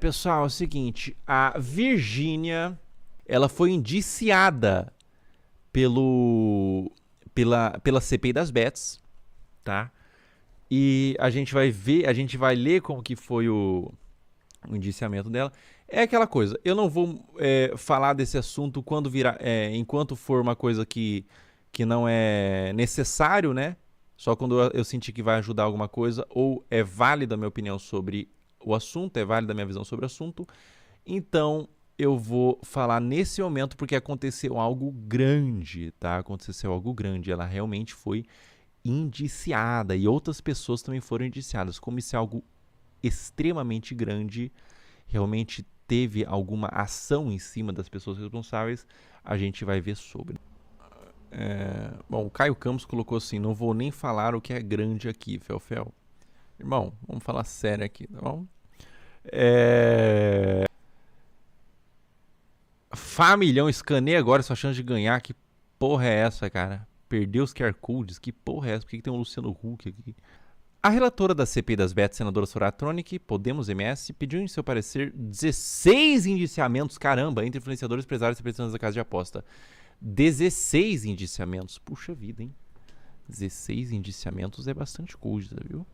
pessoal, é o seguinte, a Virgínia, ela foi indiciada pela CPI das Bets, tá? E a gente vai ver, a gente vai ler como que foi o indiciamento dela. É aquela coisa, eu não vou falar desse assunto quando virar, enquanto for uma coisa que não é necessário, né? Só quando eu sentir que vai ajudar alguma coisa, ou é válida a minha opinião sobre o assunto, é válida a minha visão sobre o assunto. Então, eu vou falar nesse momento porque aconteceu algo grande, tá? Aconteceu algo grande, ela realmente foi indiciada e outras pessoas também foram indiciadas. Como isso é algo extremamente grande, realmente teve alguma ação em cima das pessoas responsáveis, a gente vai ver sobre. Bom, o Caio Campos colocou assim, não vou nem falar o que é grande aqui, Felfel. Irmão, vamos falar sério aqui, tá bom? Familhão, escaneia agora sua chance de ganhar. Que porra é essa, cara? Perdeu os QR Codes? Que porra é essa? Por que tem um Luciano Huck aqui? A relatora da CPI das Bets, senadora Soraya Tronic, Podemos MS, pediu em seu parecer 16 indiciamentos, caramba, entre influenciadores, empresários e representantes da casa de aposta. 16 indiciamentos. Puxa vida, hein? 16 indiciamentos é bastante coisa, viu?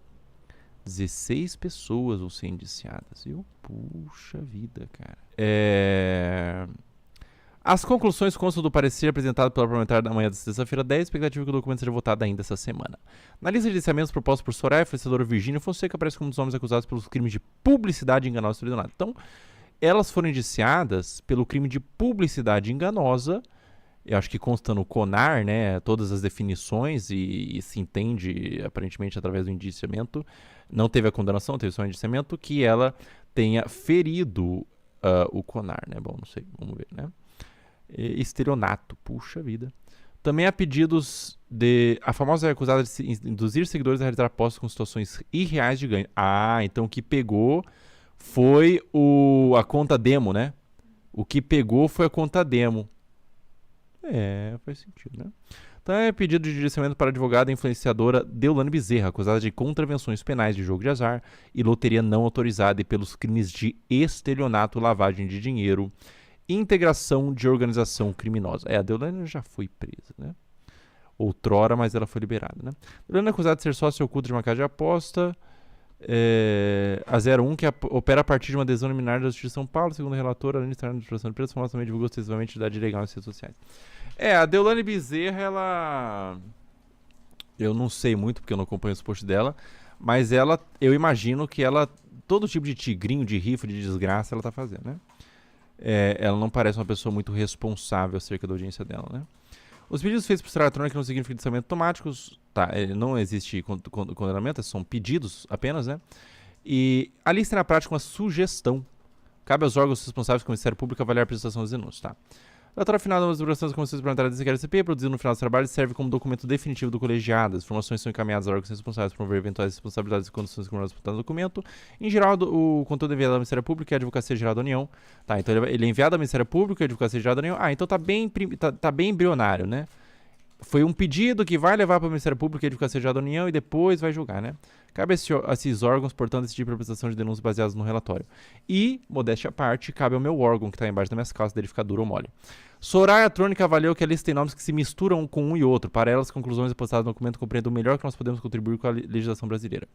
16 pessoas vão ser indiciadas, viu? Puxa vida, cara. As conclusões constam do parecer apresentado pela parlamentar da manhã da sexta-feira 10, expectativa que o documento seja votado ainda essa semana. Na lista de indiciamentos propostos por Soraya, a influenciadora Virgínia Fonseca aparece como um dos homens acusados pelos crimes de publicidade enganosa e estelionato. Então, elas foram indiciadas pelo crime de publicidade enganosa. Eu acho que consta no CONAR, né, todas as definições e se entende, aparentemente, através do indiciamento. Não teve a condenação, teve só o indiciamento, que ela tenha ferido o CONAR, né? Bom, não sei, vamos ver, né? Estelionato, puxa vida. Também há pedidos de... A famosa é acusada de induzir seguidores a realizar apostas com situações irreais de ganho. Ah, então o que pegou foi a conta demo, né? O que pegou foi a conta demo. Faz sentido, né? Então é pedido de indiciamento para a advogada influenciadora Deolane Bezerra, acusada de contravenções penais de jogo de azar e loteria não autorizada e pelos crimes de estelionato, lavagem de dinheiro, integração de organização criminosa. A Deolane já foi presa, né? Outrora, mas ela foi liberada, né? Deolane é acusada de ser sócio oculto de uma casa de aposta, a 01, que opera a partir de uma adesão liminar da Justiça de São Paulo, segundo a relatora, além de estar na administração de preços, também divulgou extensivamente atividade ilegal nas redes sociais. A Deolane Bezerra, ela... Eu não sei muito, porque eu não acompanho os posts dela, mas eu imagino que ela... Todo tipo de tigrinho, de rifa, de desgraça, ela tá fazendo, né? Ela não parece uma pessoa muito responsável acerca da audiência dela, né? Os pedidos feitos por Soraya Tronic não significam indiciamento automáticos, tá? Não existe condenamento, são pedidos apenas, né? E a lista na prática é uma sugestão. Cabe aos órgãos responsáveis com o Ministério Público avaliar a apresentação dos denúncias, tá? O relatório final das deliberações das comissões parlamentares da CPI, produzido no final do trabalho, serve como documento definitivo do colegiado. As informações são encaminhadas aos órgãos responsáveis por promover eventuais responsabilidades e condições criminais disputadas no documento. Em geral, o conteúdo é enviado ao Ministério Público e à Advocacia Geral da União. Tá, então ele é enviado ao Ministério Público e à Advocacia Geral da União. Então tá bem embrionário, né? Foi um pedido que vai levar para o Ministério Público e a Advocacia Geral da União e depois vai julgar, né? Cabe a esses órgãos, portanto, esse tipo de apresentação de denúncias baseadas no relatório. E, modéstia à parte, cabe ao meu órgão, que está embaixo das minhas calças, dele ficar duro ou mole. Soraya Tronic avaliou que a lista tem nomes que se misturam com um e outro. Para elas, as conclusões depositadas no documento compreendem o melhor que nós podemos contribuir com a legislação brasileira.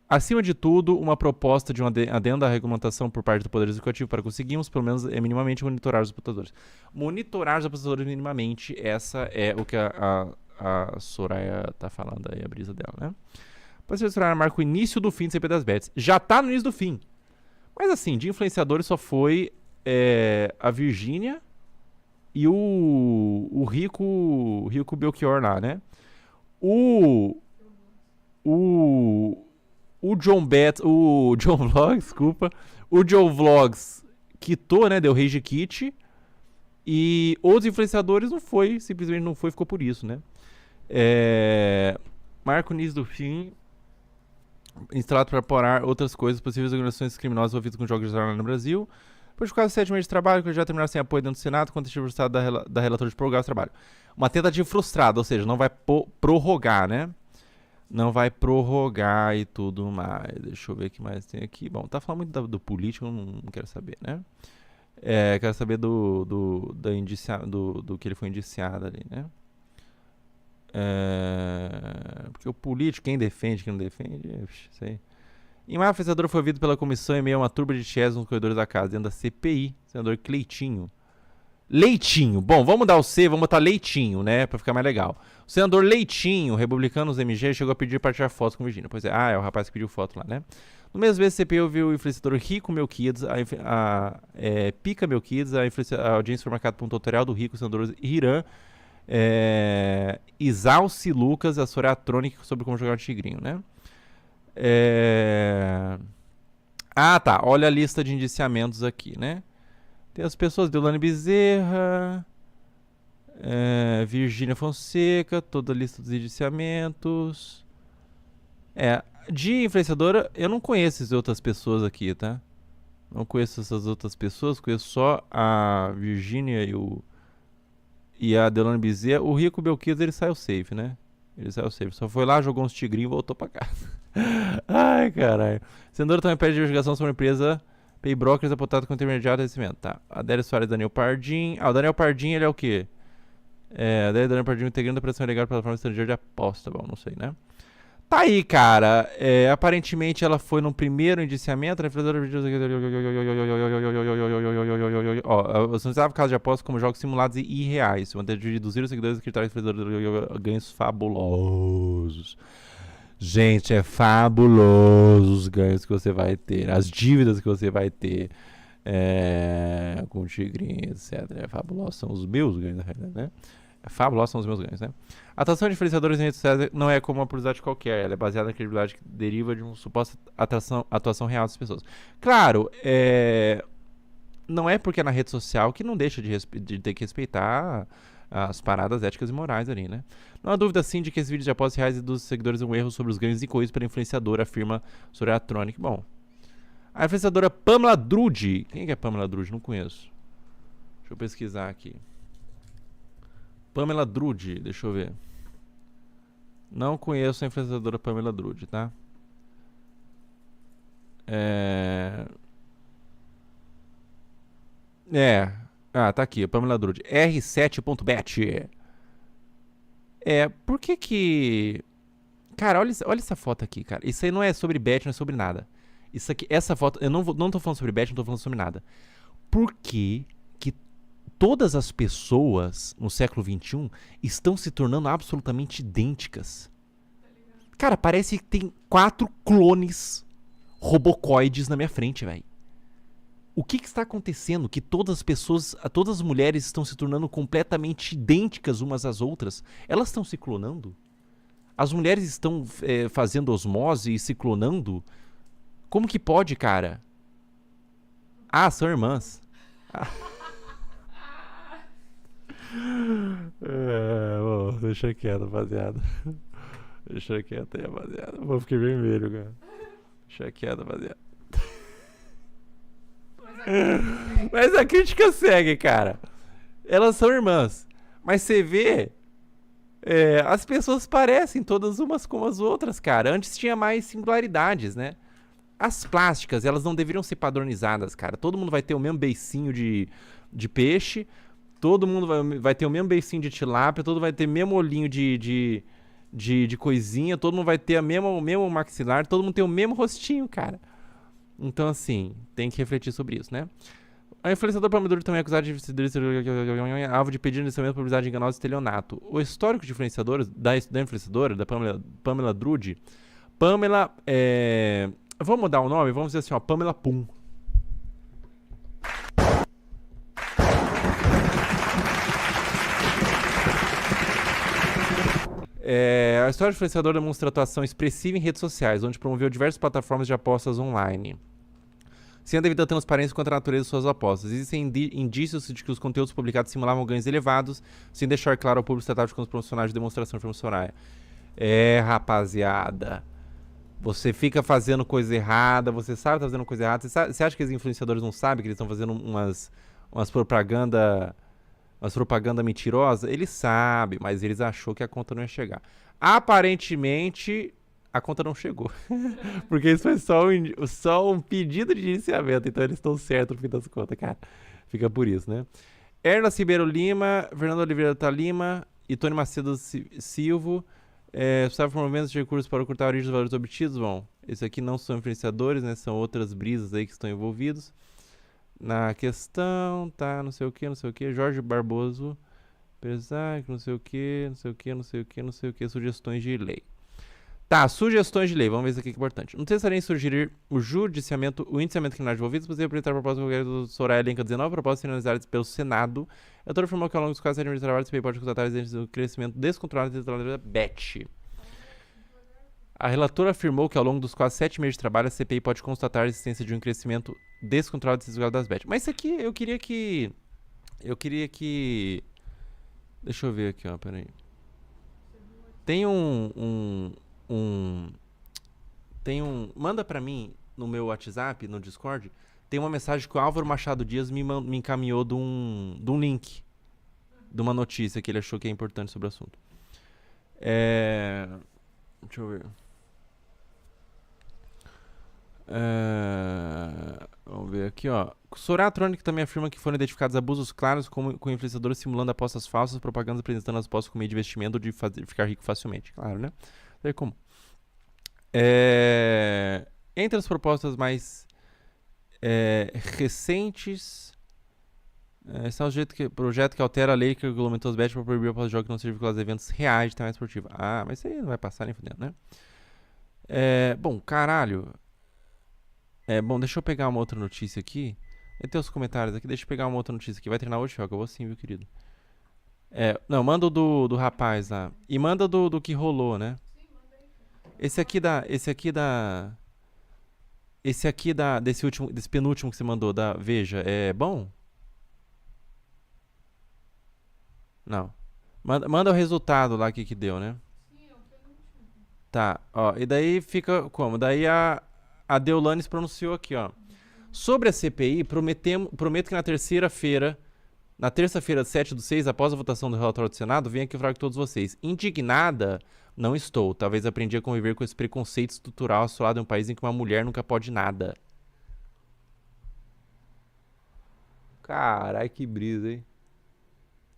Acima de tudo, uma proposta de uma adenda à regulamentação por parte do Poder Executivo para conseguirmos, pelo menos, minimamente monitorar os apostadores. Monitorar os apostadores minimamente, essa é o que a Soraya tá falando aí, a brisa dela, né? Para ser Soraya marca o início do fim do CP das Bets. Já tá no início do fim. Mas assim, de influenciadores só foi a Virgínia e o Rico Belchior lá, né? O John Vlogs, desculpa. O Joe Vlogs quitou, né? Deu rage quit. E outros influenciadores simplesmente não foi, ficou por isso, né? Marco início do fim. Instalado para apurar outras coisas, possíveis organizações criminosas envolvidas com jogos de azar no Brasil. Depois de quase 7 meses de trabalho, que já terminaram sem apoio dentro do Senado, quando tentativa frustrada da relatora de prorrogar o trabalho. Uma tentativa frustrada, ou seja, não vai prorrogar, né? Não vai prorrogar e tudo mais. Deixa eu ver o que mais tem aqui. Bom, tá falando muito do político, eu não quero saber, né? Quero saber do que ele foi indiciado ali, né? Porque o político, quem defende, quem não defende, sei. E uma influenciadora foi ouvido pela comissão em meio a uma turba de chés nos corredores da casa, dentro da CPI, senador Cleitinho. Leitinho. Bom, vamos dar o C, vamos botar Leitinho, né? Pra ficar mais legal. O senador Leitinho, republicano dos MG, chegou a pedir para tirar fotos com Virgínia. Pois é, é o rapaz que pediu foto lá, né? No mesmo mês, a CPI ouviu o influenciador Rico Melquides, Pica Melquides, a audiência foi marcada por um tutorial do Rico, o senador Hiran, Isalci Lucas, a Soratronic sobre como jogar o Tigrinho, né? Ah, tá. Olha a lista de indiciamentos aqui, né? Tem as pessoas, Deolane Bezerra, Virgínia Fonseca, toda a lista dos indiciamentos. De influenciadora, eu não conheço essas outras pessoas aqui, tá? Não conheço essas outras pessoas, conheço só a Virgínia e a Deolane Bezerra. O Rico Belquias, ele saiu safe, né? Ele saiu safe. Só foi lá, jogou uns tigrinhos e voltou pra casa. Ai, caralho. Senador também pede investigação sobre a empresa Paybrokers apontado com intermediário de vencimento. Tá. Adélio Soares e Daniel Pardim. O Daniel Pardim, ele é o quê? Adélio Daniel Pardim integrando a operação ilegal pela plataforma estrangeira de aposta. Bom, não sei, né? Tá aí, cara. Aparentemente ela foi no primeiro indiciamento. A influenciadora utilizava casos de aposta como jogos simulados e irreais. Manter de reduzir os seguidores e criar ganhos fabulosos. Gente, é fabuloso os ganhos que você vai ter, as dívidas que você vai ter com o Tigrinho, etc. Fabulosos são os meus ganhos, na realidade, né? Fabulosos são os meus ganhos, né? A atuação de influenciadores em redes sociais não é como uma publicidade qualquer, ela é baseada na credibilidade que deriva de uma suposta atuação real das pessoas. Claro, não é porque é na rede social que não deixa de ter que respeitar as paradas éticas e morais ali, né? Não há dúvida, sim, de que esses vídeos de apostas reais dos seguidores um erro sobre os ganhos incoídos pela influenciadora, afirma Soratronic. Bom, a influenciadora Pamela Drude. Quem é Pamela Drude? Não conheço. Deixa eu pesquisar aqui. Pamela Drude, deixa eu ver. Não conheço a influenciadora Pamela Drude, tá? Tá aqui, a Pamela Drude. R7.bet. Por que... Cara, olha essa foto aqui, cara. Isso aí não é sobre bet, não é sobre nada. Isso aqui, essa foto... Eu não tô falando sobre bet, não tô falando sobre nada. Por que todas as pessoas no século XXI estão se tornando absolutamente idênticas? Cara, parece que tem 4 clones robocoides na minha frente, velho. O que está acontecendo? Que todas as mulheres estão se tornando completamente idênticas umas às outras. Elas estão se clonando? As mulheres estão fazendo osmose e se clonando? Como que pode, cara? São irmãs. Deixa quieto, rapaziada. Deixa quieto aí, rapaziada. Vou ficar vermelho, cara. Deixa quieto, rapaziada. Mas a crítica segue, cara. Elas são irmãs. Mas você vê... as pessoas parecem todas umas com as outras, cara. Antes tinha mais singularidades, né? As plásticas, elas não deveriam ser padronizadas, cara. Todo mundo vai ter o mesmo beicinho de peixe. Todo mundo vai ter o mesmo beicinho de tilápia. Todo mundo vai ter o mesmo olhinho de coisinha. Todo mundo vai ter o mesmo maxilar. Todo mundo tem o mesmo rostinho, cara. Então, assim, tem que refletir sobre isso, né? A influenciadora Pamela Drude também é acusada de alvo de pedir inicialmente publicidade enganosa e estelionato. O histórico de influenciadores, da influenciadora, da Pamela Drude, vamos mudar o nome? Vamos dizer assim, ó, Pamela Pum. A história do influenciador demonstra atuação expressiva em redes sociais, onde promoveu diversas plataformas de apostas online. Sem a devida transparência quanto à natureza de suas apostas. Existem indícios de que os conteúdos publicados simulavam ganhos elevados, sem deixar claro ao público se tratava de com os profissionais de demonstração informacionária. Rapaziada. Você fica fazendo coisa errada, você sabe que tá fazendo coisa errada. Você acha que os influenciadores não sabem que eles estão fazendo umas propaganda mentirosas? Eles sabem, mas eles achou que a conta não ia chegar. Aparentemente, a conta não chegou. Porque isso foi só um pedido de iniciamento. Então eles estão certos no fim das contas, cara. Fica por isso, né? Erla Ribeiro Lima, Fernando Oliveira da Lima e Tony Macedo Silvo. Precisava por movimentos de recursos para ocultar a origem dos valores obtidos? Bom, esses aqui não são influenciadores, né? São outras brisas aí que estão envolvidos na questão, tá? Não sei o que. Jorge Barboso, apesar que não sei o que. Sugestões de lei. Tá, sugestões de lei. Vamos ver isso aqui que é importante. Não necessariamente sugerir o judiciamento, o indiciamento criminal envolvido, se você apresentar a proposta do governo do Soraya elenca 19 propostas finalizadas pelo Senado. A autor afirmou que ao longo dos quase 7 meses de trabalho, o CPI pode constatar o crescimento descontrolado da BET. A relatora afirmou que ao longo dos quase 7 meses de trabalho, a CPI pode constatar a existência de um crescimento descontrolado das BET. Mas isso aqui, eu queria que... Deixa eu ver aqui, ó, peraí. Tem manda pra mim no meu WhatsApp, no Discord, tem uma mensagem que o Álvaro Machado Dias me encaminhou de um link, de uma notícia que ele achou que é importante sobre o assunto. Deixa eu ver. Vamos ver aqui, ó. Soraya Tronic também afirma que foram identificados abusos claros com influenciadores simulando apostas falsas, propagandas apresentando as apostas como meio de investimento ou de ficar rico facilmente. Claro, né? É como. Entre as propostas mais recentes está o projeto que altera a lei que regulamentou os bets para proibir após jogos que não sejam vinculados a eventos reais de tamanho esportivo. Ah, mas isso aí não vai passar nem fudendo, né? Bom, caralho. Bom, deixa eu pegar uma outra notícia aqui. Tem os comentários aqui, deixa eu pegar uma outra notícia aqui. Vai treinar hoje, Felga? Eu vou sim, viu, querido? Não, manda o do rapaz lá. E manda do que rolou, né? Esse desse penúltimo que você mandou, da Veja, é bom? Não. Manda o resultado lá que deu, né? Sim, é o penúltimo. Tá, ó, e daí fica como? Daí a Deolane se pronunciou aqui, ó. Sobre a CPI, prometo que na terça-feira, 7/6, após a votação do relatório do Senado, venho aqui falar com todos vocês. Indignada, não estou. Talvez aprendi a conviver com esse preconceito estrutural assolado em um país em que uma mulher nunca pode nada. Carai, que brisa, hein?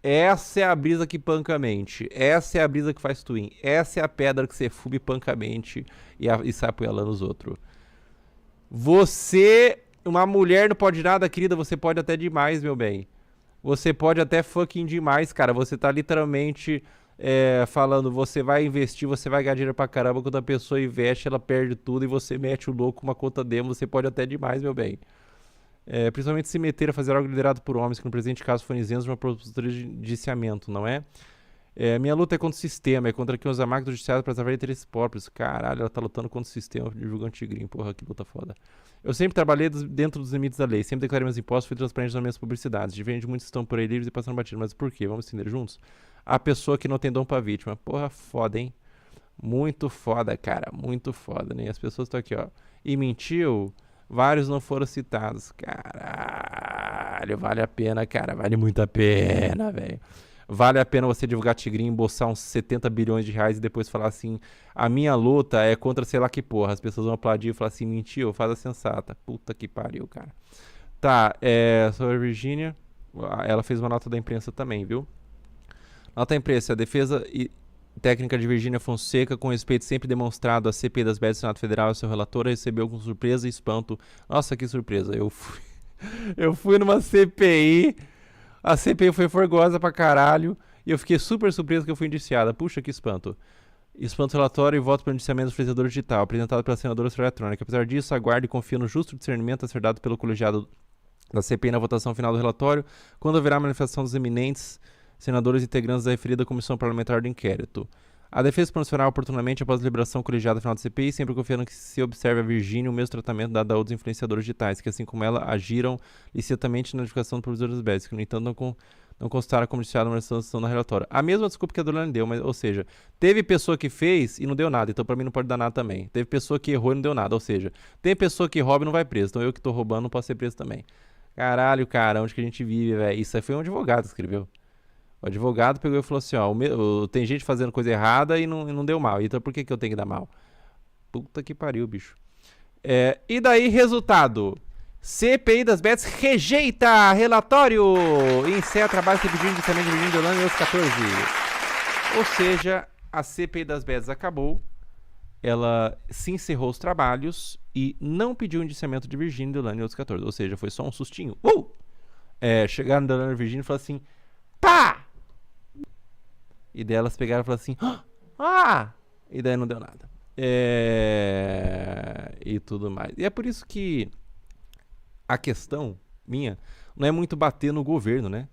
Essa é a brisa que panca a mente. Essa é a brisa que faz twin. Essa é a pedra que você fuma e panca a mente e sai apoiando os outros. Você, uma mulher não pode nada, querida, você pode até demais, meu bem. Você pode até fucking demais, cara. Você tá literalmente falando, você vai investir, você vai ganhar dinheiro pra caramba. Quando a pessoa investe, ela perde tudo e você mete o louco com uma conta demo. Você pode até demais, meu bem. Principalmente se meter a fazer algo liderado por homens, que no presente caso foram isentos de uma postura de indiciamento, não é? Minha luta é contra o sistema, é contra quem usa a máquina do judiciário para travar interesses próprios. Caralho, ela tá lutando contra o sistema, divulgando tigrinho, porra, que luta foda. Eu sempre trabalhei dentro dos limites da lei, sempre declarei meus impostos, fui transparente nas minhas publicidades. Diferente de muitos estão por aí livres e passando batido, mas por quê? Vamos entender juntos? A pessoa que não tem dom pra vítima. Porra, foda, hein? Muito foda, cara, muito foda, né? As pessoas estão aqui, ó. E mentiu, vários não foram citados. Caralho, vale a pena, cara, vale muito a pena, velho. Vale a pena você divulgar tigrinho, embolsar uns 70 bilhões de reais e depois falar assim, a minha luta é contra sei lá que porra. As pessoas vão aplaudir e falar assim, mentiu, faz a sensata. Puta que pariu, cara. Tá, sobre a Virgínia, ela fez uma nota da imprensa também, viu? Nota da imprensa, a defesa técnica de Virgínia Fonseca, com respeito sempre demonstrado à CPI das BETs do Senado Federal e seu relator, recebeu com surpresa e espanto. Nossa, que surpresa, eu fui numa CPI... A CPI foi forgosa pra caralho e eu fiquei super surpreso que eu fui indiciada. Puxa, que espanto. Espanto relatório e voto para o indiciamento do influenciador digital, apresentado pela senadora Soraya Tronic. Apesar disso, aguardo e confio no justo discernimento a ser dado pelo colegiado da CPI na votação final do relatório, quando haverá manifestação dos eminentes senadores integrantes da referida comissão parlamentar do inquérito. A defesa se pronunciará oportunamente após a deliberação colegiada final da CPI, sempre confiando que se observe a Virgínia o mesmo tratamento dado a outros influenciadores digitais, que assim como ela, agiram licitamente na notificação do provisor das BETs, que no entanto não constaram como indiciado uma manifestação na relatória. A mesma desculpa que a Dorlane deu, mas, ou seja, teve pessoa que fez e não deu nada, então pra mim não pode dar nada também. Teve pessoa que errou e não deu nada, ou seja, tem pessoa que rouba e não vai preso, então eu que tô roubando não posso ser preso também. Caralho, cara, onde que a gente vive, velho? Isso aí foi um advogado que escreveu. O advogado pegou e falou assim, ó, tem gente fazendo coisa errada e não deu mal. Então por que eu tenho que dar mal? Puta que pariu, bicho. E daí, resultado. CPI das Bets rejeita relatório e encerra trabalho de pedido de indiciamento de Virgínia Deolane aos 14. Ou seja, a CPI das Bets acabou, ela se encerrou os trabalhos e não pediu indiciamento de Virgínia Deolane aos 14. Ou seja, foi só um sustinho. Chegaram no Deolane e Virgínia e falaram assim, pá! E daí elas pegaram e falaram assim, ah! E daí não deu nada. E tudo mais. E é por isso que a questão minha não é muito bater no governo, né?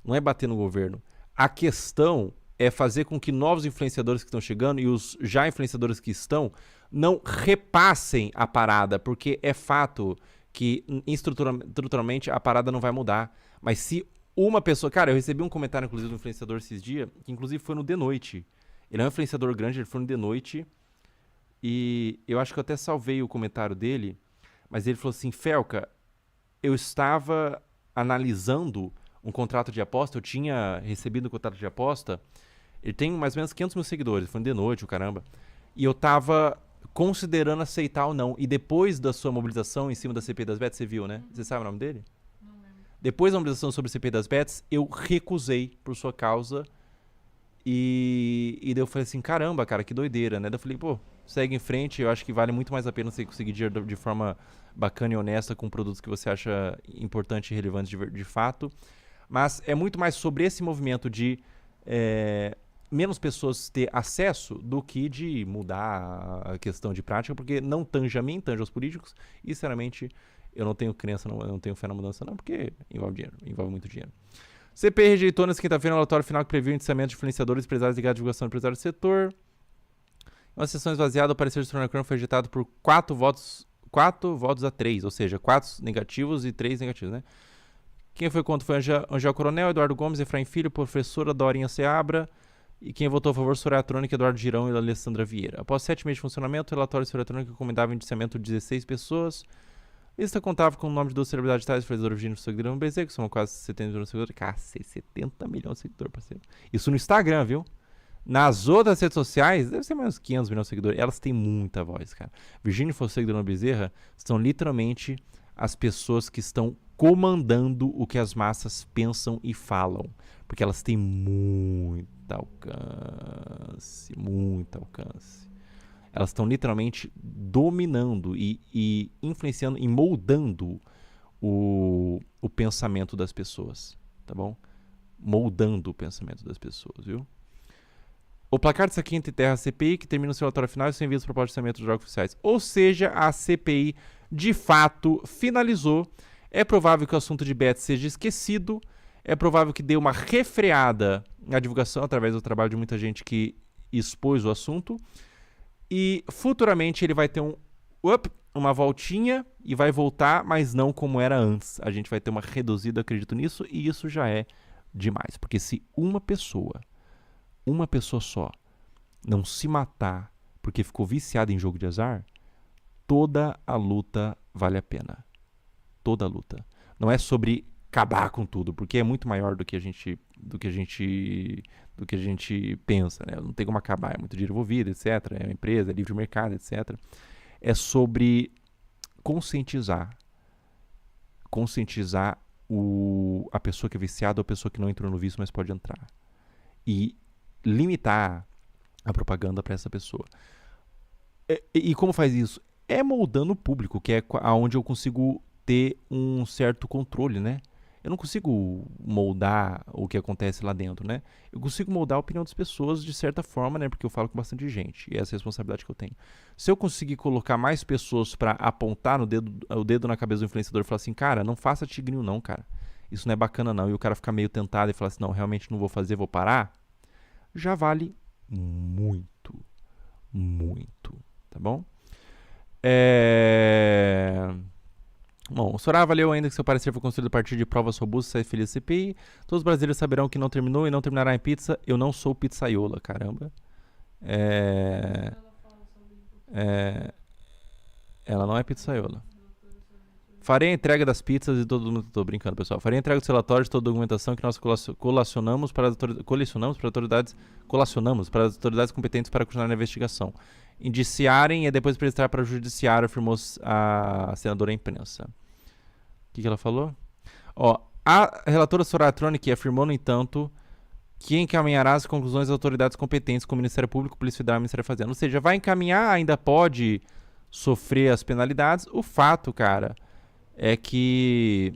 Não é bater no governo. A questão é fazer com que novos influenciadores que estão chegando e os já influenciadores que estão não repassem a parada, porque é fato que estruturalmente a parada não vai mudar. Mas se uma pessoa... Cara, eu recebi um comentário, inclusive, do influenciador esses dias, que inclusive foi no The Noite. Ele é um influenciador grande, ele foi no The Noite. E eu acho que eu até salvei o comentário dele, mas ele falou assim, Felca, eu estava analisando um contrato de aposta, eu tinha recebido um contrato de aposta, ele tem mais ou menos 500 mil seguidores, foi de noite, o caramba, e eu estava considerando aceitar ou não, e depois da sua mobilização em cima da CPI das Bets, você viu, né? Você sabe o nome dele? Não lembro. Depois da mobilização sobre a CPI das Bets, eu recusei por sua causa, e daí eu falei assim, caramba, cara, que doideira, né? Daí eu falei, pô, segue em frente, eu acho que vale muito mais a pena você conseguir dinheiro de forma bacana e honesta com produtos que você acha importante e relevante de fato. Mas é muito mais sobre esse movimento de menos pessoas ter acesso do que de mudar a questão de prática, porque não tange a mim, tange aos políticos, e sinceramente eu não tenho crença, eu não tenho fé na mudança não, porque envolve dinheiro, envolve muito dinheiro. CPI rejeitou nessa quinta-feira o relatório final que previu o indiciamento de influenciadores empresários ligados à divulgação empresário do setor. Uma sessão esvaziada, o parecer de Storney Crown foi rejeitado por 4 votos a 3, ou seja, 4 negativos e 3 negativos, né? Quem foi contra foi Angel Coronel, Eduardo Gomes, Efraim Filho, professora Dorinha Seabra, e quem votou a favor, Soraya Trônica, Eduardo Girão e Alessandra Vieira. Após 7 meses de funcionamento, o relatório de Soraya Trônica recomendava o indiciamento de 16 pessoas. Lista contava com o nome de 2 celebridades tais, influenciador Virgínio Guilherme Bezerra, que são quase 70 milhões de seguidores. Cacete, 70 milhões de seguidores, parceiro. Isso no Instagram, viu? Nas outras redes sociais, deve ser mais uns 500 milhões de seguidores. Elas têm muita voz, cara. Virgínio Fonseca e Dona Bezerra são literalmente as pessoas que estão comandando o que as massas pensam e falam. Porque elas têm muito alcance. Muito alcance. Elas estão literalmente dominando e influenciando e moldando o pensamento das pessoas. Tá bom? Moldando o pensamento das pessoas, viu? O placar dessa quinta enterra a CPI, que termina o seu relatório final e sem envia os propostas de orçamento dos jogos oficiais. Ou seja, a CPI de fato finalizou. É provável que o assunto de bets seja esquecido. É provável que dê uma refreada na divulgação através do trabalho de muita gente que expôs o assunto. E futuramente ele vai ter uma voltinha e vai voltar, mas não como era antes. A gente vai ter uma reduzida, acredito nisso, e isso já é demais. Porque se uma pessoa só não se matar porque ficou viciada em jogo de azar, toda a luta vale a pena. Toda a luta. Não é sobre acabar com tudo, porque é muito maior do que a gente pensa, né? Não tem como acabar, é muito dinheiro envolvido, etc. É uma empresa, é livre mercado, etc. É sobre conscientizar a pessoa que é viciada ou a pessoa que não entrou no vício, mas pode entrar. E limitar a propaganda para essa pessoa. E como faz isso? É moldando o público, que é aonde eu consigo ter um certo controle, né? Eu não consigo moldar o que acontece lá dentro, né? Eu consigo moldar a opinião das pessoas de certa forma, né? Porque eu falo com bastante gente e essa é a responsabilidade que eu tenho. Se eu conseguir colocar mais pessoas para apontar o dedo na cabeça do influenciador e falar assim, cara, não faça tigrinho não, cara. Isso não é bacana não. E o cara ficar meio tentado e falar assim, não, realmente não vou fazer, vou parar. Já vale muito, muito, tá bom? Bom, o Soraya avaliou ainda que seu parecer foi construído a partir de provas robustas e sai feliz CPI. Todos os brasileiros saberão que não terminou e não terminará em pizza. Eu não sou pizzaiola, caramba. Ela não é pizzaiola. Farei a entrega das pizzas e todo mundo. Tô brincando, pessoal. Farei a entrega dos relatórios de toda a documentação que nós colecionamos para as autoridades competentes para continuar na investigação. Indiciarem e depois prestar para o judiciário, afirmou a senadora à imprensa. O que ela falou? Ó, a relatora Soraya Tronic afirmou, no entanto, que encaminhará as conclusões das autoridades competentes com o Ministério Público, Polícia Federal e Ministério da Fazenda. Ou seja, vai encaminhar, ainda pode sofrer as penalidades. O fato, cara, é que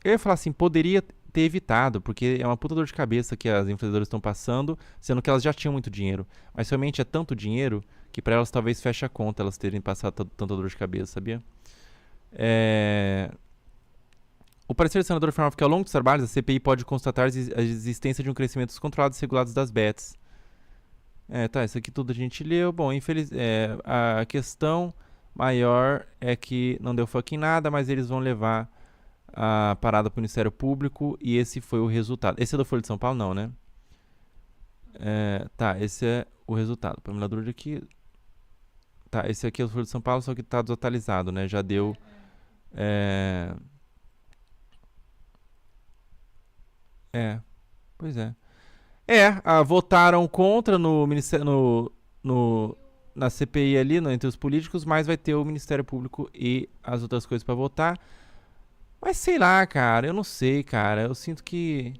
eu ia falar assim, poderia ter evitado, porque é uma puta dor de cabeça que as influenciadoras estão passando, sendo que elas já tinham muito dinheiro. Mas realmente é tanto dinheiro que pra elas talvez feche a conta elas terem passado tanta dor de cabeça, sabia? O parecer do senador afirmava que ao longo dos trabalhos a CPI pode constatar a existência de um crescimento descontrolado e regulados das bets. Tá, isso aqui tudo a gente leu. Bom, a questão maior é que não deu fucking nada, mas eles vão levar a parada pro Ministério Público e esse foi o resultado. Esse é do Folha de São Paulo? Não, né? Tá, esse é o resultado. Pamela Drude aqui. Tá, esse aqui é do Folha de São Paulo, só que tá desatualizado, né? Já deu... Pois é. Votaram contra no Ministério... na CPI ali, entre os políticos, mas vai ter o Ministério Público e as outras coisas pra votar. Mas sei lá, cara, eu não sei, cara. Eu sinto que...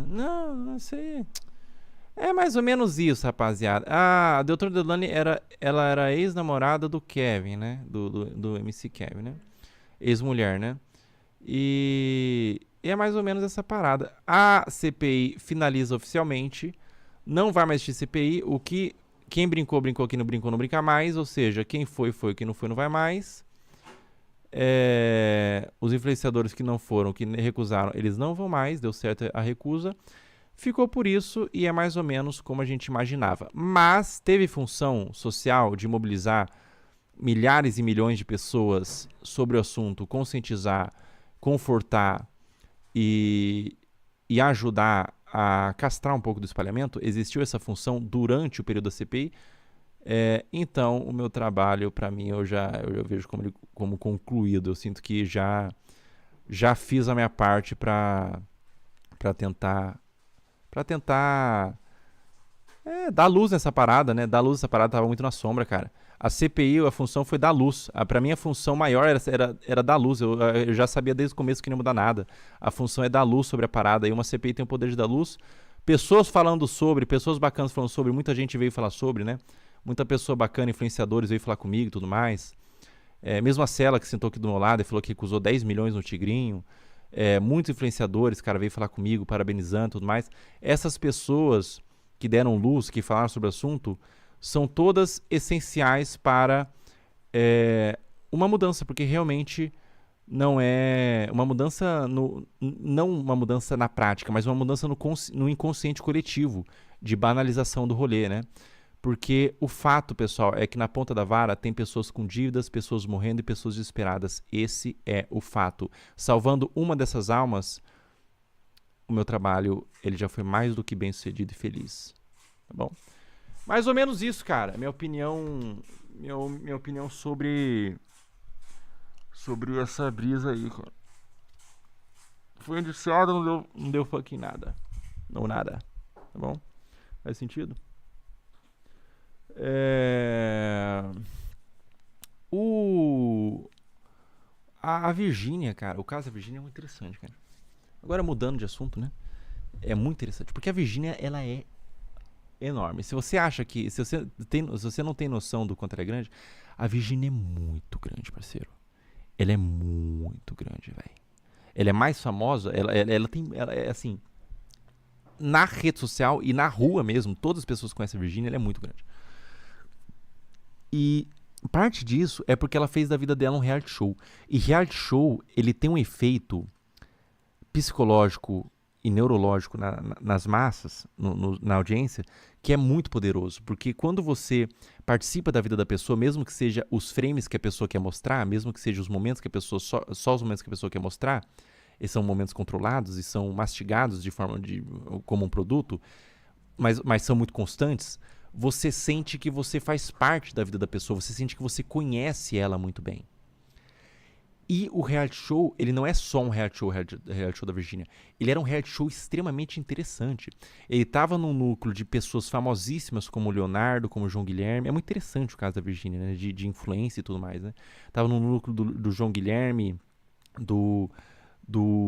não sei. É mais ou menos isso, rapaziada. A doutora Deolane ela era ex-namorada do Kevin, né? Do MC Kevin, né? Ex-mulher, né? E é mais ou menos essa parada. A CPI finaliza oficialmente. Não vai mais existir CPI. Quem brincou, brincou. Quem não brincou, não brinca mais. Ou seja, quem foi. Quem não foi, não vai mais. Os influenciadores que não foram, que recusaram, eles não vão mais. Deu certo a recusa. Ficou por isso e é mais ou menos como a gente imaginava. Mas teve função social de mobilizar milhares e milhões de pessoas sobre o assunto, conscientizar, confortar e ajudar a castrar um pouco do espalhamento. Existiu essa função durante o período da CPI. Então, o meu trabalho, para mim, eu vejo como concluído. Eu sinto que já fiz a minha parte para tentar dar luz nessa parada, né? Dar luz nessa parada tava muito na sombra, cara. A CPI, a função foi dar luz. Pra mim, a função maior era dar luz. Eu já sabia desde o começo que não ia mudar nada. A função é dar luz sobre a parada. E uma CPI tem o poder de dar luz. Pessoas falando sobre, pessoas bacanas falando sobre. Muita gente veio falar sobre, né? Muita pessoa bacana, influenciadores, veio falar comigo e tudo mais. Mesmo a Cela, que sentou aqui do meu lado e falou que recusou 10 milhões no Tigrinho. Muitos influenciadores, cara, veio falar comigo, parabenizando e tudo mais. Essas pessoas que deram luz, que falaram sobre o assunto, são todas essenciais para uma mudança, porque realmente não é uma mudança, não uma mudança na prática, mas uma mudança no inconsciente coletivo, de banalização do rolê, né? Porque o fato, pessoal, é que na ponta da vara tem pessoas com dívidas, pessoas morrendo e pessoas desesperadas. Esse é o fato. Salvando uma dessas almas, o meu trabalho ele já foi mais do que bem sucedido e feliz. Tá bom? Mais ou menos isso, cara. Minha opinião sobre essa brisa aí, cara. Foi indiciado, não deu fucking nada. Não nada. Tá bom? Faz sentido? A Virgínia, cara. O caso da Virgínia é muito interessante, cara. Agora mudando de assunto, né? É muito interessante. Porque a Virgínia, ela é enorme. Se você acha que... Se você não tem noção do quanto ela é grande, a Virgínia é muito grande, parceiro. Ela é muito grande, velho. Ela é mais famosa. Ela é assim... Na rede social e na rua mesmo, todas as pessoas que conhecem a Virgínia, ela é muito grande. E parte disso é porque ela fez da vida dela um reality show. E reality show, ele tem um efeito psicológico e neurológico nas massas, na audiência, que é muito poderoso. Porque quando você participa da vida da pessoa, mesmo que seja os frames que a pessoa quer mostrar, mesmo que seja os momentos que a pessoa, só os momentos que a pessoa quer mostrar, esses são momentos controlados e são mastigados de forma como um produto, mas são muito constantes, você sente que você faz parte da vida da pessoa, você sente que você conhece ela muito bem. E o reality show, ele não é só um reality show da Virgínia. Ele era um reality show extremamente interessante. Ele estava num núcleo de pessoas famosíssimas como o Leonardo, como o João Guilherme. É muito interessante o caso da Virgínia, né? De influência e tudo mais, né? Tava no núcleo do João Guilherme, do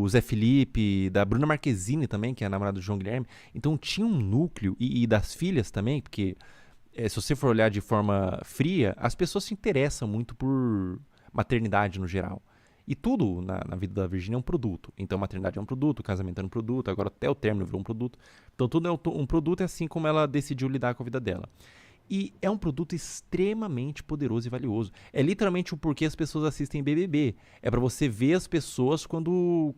Zé Felipe, da Bruna Marquezine também, que é a namorada do João Guilherme. Então tinha um núcleo, e das filhas também, porque se você for olhar de forma fria, as pessoas se interessam muito por maternidade no geral. E tudo na vida da Virgínia é um produto. Então, maternidade é um produto, casamento é um produto, agora até o término virou um produto. Então, tudo é um produto, é assim como ela decidiu lidar com a vida dela. E é um produto extremamente poderoso e valioso. É literalmente o porquê as pessoas assistem BBB. É para você ver as pessoas quando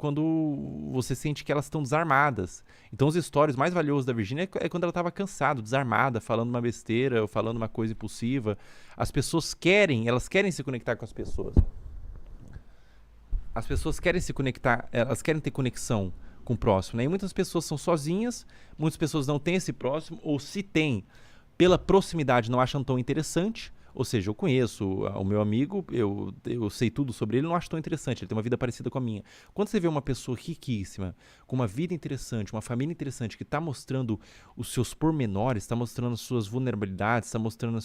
você sente que elas estão desarmadas. Então, os stories mais valiosos da Virgínia é quando ela estava cansada, desarmada, falando uma besteira, ou falando uma coisa impulsiva. As pessoas elas querem se conectar com as pessoas. As pessoas querem se conectar, elas querem ter conexão com o próximo, né? E muitas pessoas são sozinhas, muitas pessoas não têm esse próximo, ou se tem, pela proximidade não acham tão interessante. Ou seja, eu conheço o meu amigo, eu sei tudo sobre ele, não acho tão interessante, ele tem uma vida parecida com a minha. Quando você vê uma pessoa riquíssima, com uma vida interessante, uma família interessante, que está mostrando os seus pormenores, está mostrando as suas vulnerabilidades, está mostrando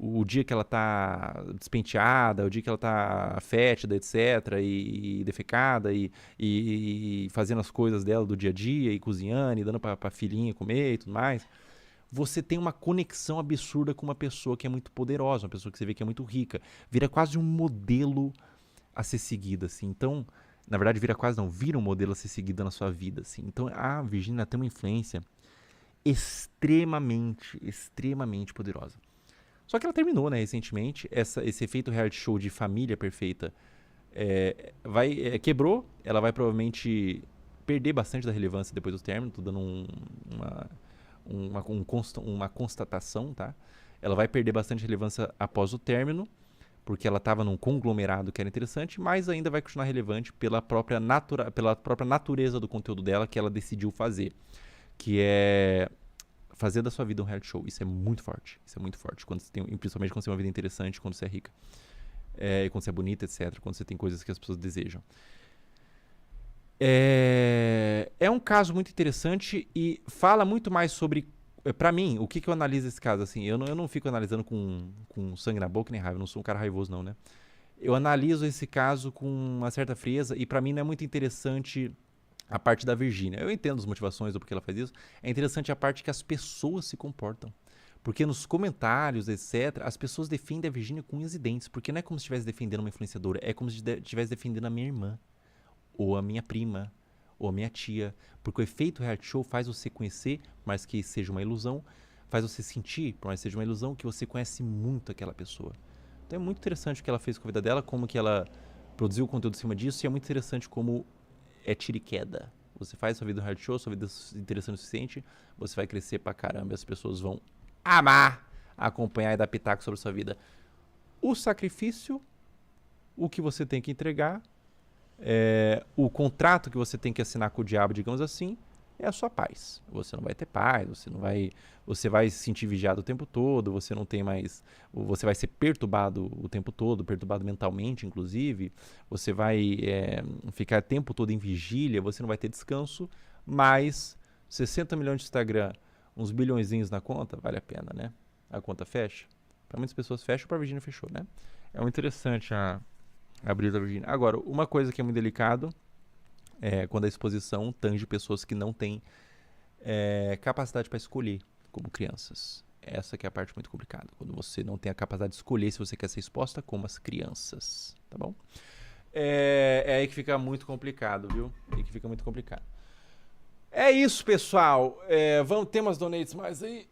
o dia que ela está despenteada, o dia que ela está fétida, etc., e defecada, e fazendo as coisas dela do dia a dia, e cozinhando, e dando para a filhinha comer e tudo mais, você tem uma conexão absurda com uma pessoa que é muito poderosa, uma pessoa que você vê que é muito rica. Vira quase um modelo a ser seguido, assim. Então, na verdade, vira um modelo a ser seguido na sua vida, assim. Então, a Virgínia tem uma influência extremamente, extremamente poderosa. Só que ela terminou, né, recentemente. Esse efeito reality show de família perfeita quebrou. Ela vai provavelmente perder bastante da relevância depois do término. Tô dando uma constatação, tá? Ela vai perder bastante relevância após o término, porque ela estava num conglomerado que era interessante, mas ainda vai continuar relevante pela própria natureza do conteúdo dela que ela decidiu fazer, que é fazer da sua vida um reality show. Isso é muito forte, principalmente quando você tem uma vida interessante, quando você é rica, quando você é bonita, etc., quando você tem coisas que as pessoas desejam. É um caso muito interessante e fala muito mais sobre, pra mim, o que eu analiso esse caso, assim, eu não fico analisando com sangue na boca nem raiva, eu não sou um cara raivoso não, né? Eu analiso esse caso com uma certa frieza e pra mim não é muito interessante a parte da Virgínia. Eu entendo as motivações do porquê ela faz isso, é interessante a parte que as pessoas se comportam. Porque nos comentários, etc., as pessoas defendem a Virgínia com unhas e dentes, porque não é como se estivesse defendendo uma influenciadora, é como se estivesse defendendo a minha irmã, ou a minha prima, ou a minha tia, porque o efeito reality show faz você conhecer, por mais que seja uma ilusão, faz você sentir, por mais que seja uma ilusão, que você conhece muito aquela pessoa. Então é muito interessante o que ela fez com a vida dela, como que ela produziu conteúdo em cima disso, e é muito interessante como é tiro e queda. Você faz sua vida no reality show, sua vida é interessante o suficiente, você vai crescer pra caramba, e as pessoas vão amar acompanhar e dar pitaco sobre a sua vida. O sacrifício, o que você tem que entregar, o contrato que você tem que assinar com o diabo, digamos assim, é a sua paz. Você não vai ter paz, você vai se sentir vigiado o tempo todo, você vai ser perturbado o tempo todo, perturbado mentalmente, inclusive, você vai ficar o tempo todo em vigília, você não vai ter descanso, mas 60 milhões de Instagram, uns bilhõezinhos na conta, vale a pena, né? A conta fecha. Para muitas pessoas fecha, para a Virgínia fechou, né? É muito interessante a brisa da Virgínia. Agora, uma coisa que é muito delicado é quando a exposição tange pessoas que não têm capacidade para escolher como crianças. Essa que é a parte muito complicada. Quando você não tem a capacidade de escolher se você quer ser exposta como as crianças, tá bom? É aí que fica muito complicado, viu? É aí que fica muito complicado. É isso, pessoal. Vamos ter umas donates mais aí.